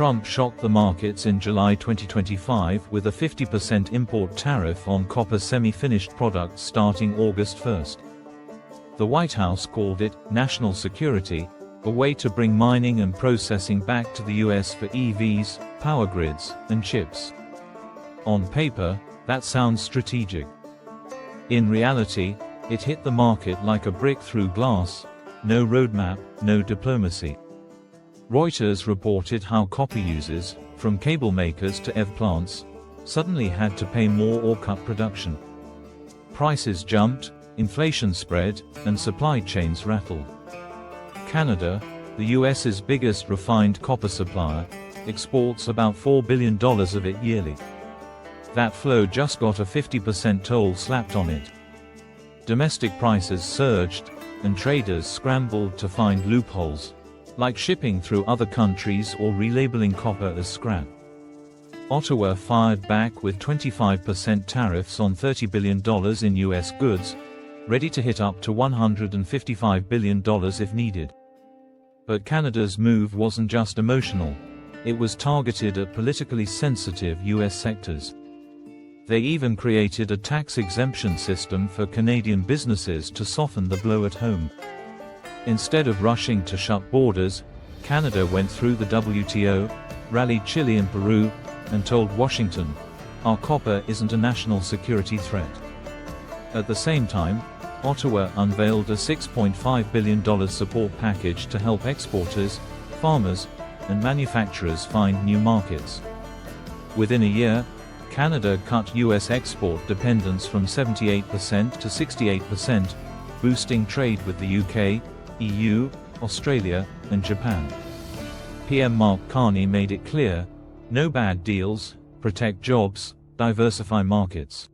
Trump shocked the markets in July 2025 with a 50% import tariff on copper semi-finished products starting August 1. The White House called it national security, a way to bring mining and processing back to the US for EVs, power grids, and chips. On paper, that sounds strategic. In reality, it hit the market like a brick through glass. No roadmap, no diplomacy. Reuters reported how copper users, from cable makers to EV plants, suddenly had to pay more or cut production. Prices jumped, inflation spread, and supply chains rattled. Canada, the US's biggest refined copper supplier, exports about $4 billion of it yearly. That flow just got a 50% toll slapped on it. Domestic prices surged, and traders scrambled to find loopholes, like shipping through other countries or relabeling copper as scrap. Ottawa fired back with 25% tariffs on $30 billion in US goods, ready to hit up to $155 billion if needed. But Canada's move wasn't just emotional, it was targeted at politically sensitive US sectors. They even created a tax exemption system for Canadian businesses to soften the blow at home. Instead of rushing to shut borders, Canada went through the WTO, rallied Chile and Peru, and told Washington, "Our copper isn't a national security threat." At the same time, Ottawa unveiled a $6.5 billion support package to help exporters, farmers, and manufacturers find new markets. Within a year, Canada cut US export dependence from 78% to 68%, boosting trade with the UK, EU, Australia, and Japan. PM Mark Carney made it clear, no bad deals, protect jobs, diversify markets.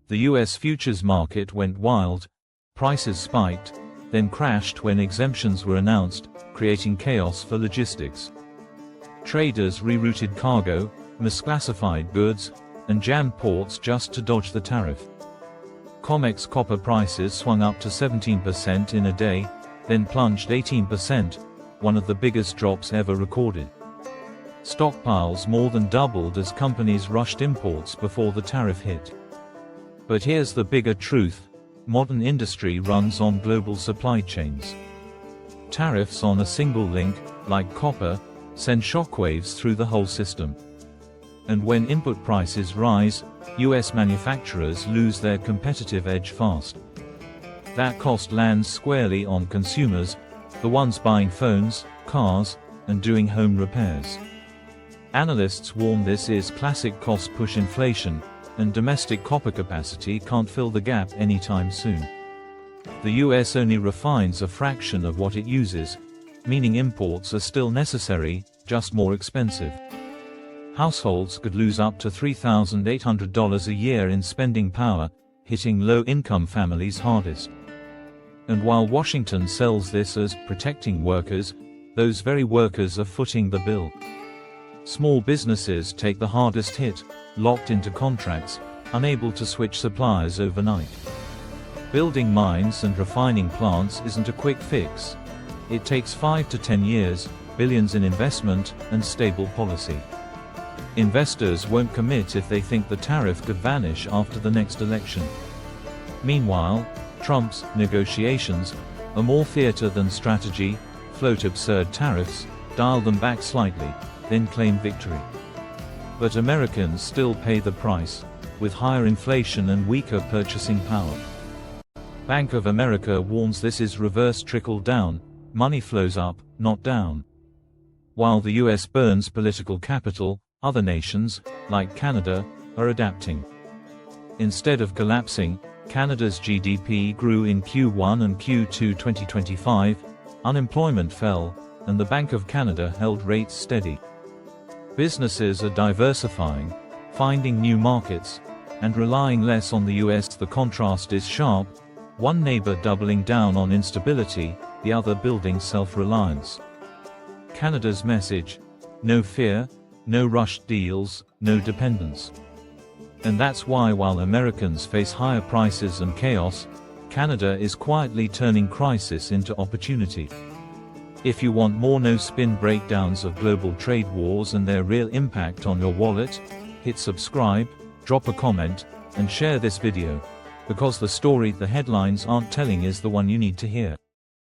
The US futures market went wild, prices spiked, then crashed when exemptions were announced, creating chaos for logistics. Traders rerouted cargo, misclassified goods, and jammed ports just to dodge the tariff. COMEX copper prices swung up to 17% in a day, then plunged 18%, one of the biggest drops ever recorded. Stockpiles more than doubled as companies rushed imports before the tariff hit. But here's the bigger truth: modern industry runs on global supply chains. Tariffs on a single link, like copper, send shockwaves through the whole system. And when input prices rise, US manufacturers lose their competitive edge fast. That cost lands squarely on consumers, the ones buying phones, cars, and doing home repairs. Analysts warn this is classic cost-push inflation, and domestic copper capacity can't fill the gap anytime soon. The US only refines a fraction of what it uses, meaning imports are still necessary, just more expensive. Households could lose up to $3,800 a year in spending power, hitting low-income families hardest. And while Washington sells this as protecting workers, those very workers are footing the bill. Small businesses take the hardest hit, locked into contracts, unable to switch suppliers overnight. Building mines and refining plants isn't a quick fix. It takes 5 to 10 years, billions in investment, and stable policy. Investors won't commit if they think the tariff could vanish after the next election. Meanwhile, Trump's negotiations are more theater than strategy, float absurd tariffs, dial them back slightly, then claim victory. But Americans still pay the price, with higher inflation and weaker purchasing power. Bank of America warns this is reverse trickle-down, money flows up, not down. While the US burns political capital, other nations, like Canada, are adapting. Instead of collapsing, Canada's GDP grew in Q1 and Q2 2025, unemployment fell, and the Bank of Canada held rates steady. Businesses are diversifying, finding new markets, and relying less on the US. The contrast is sharp, one neighbor doubling down on instability, the other building self-reliance. Canada's message: no fear, no rushed deals, no dependence. And that's why while Americans face higher prices and chaos, Canada is quietly turning crisis into opportunity. If you want more no-spin breakdowns of global trade wars and their real impact on your wallet, hit subscribe, drop a comment, and share this video. Because the story the headlines aren't telling is the one you need to hear.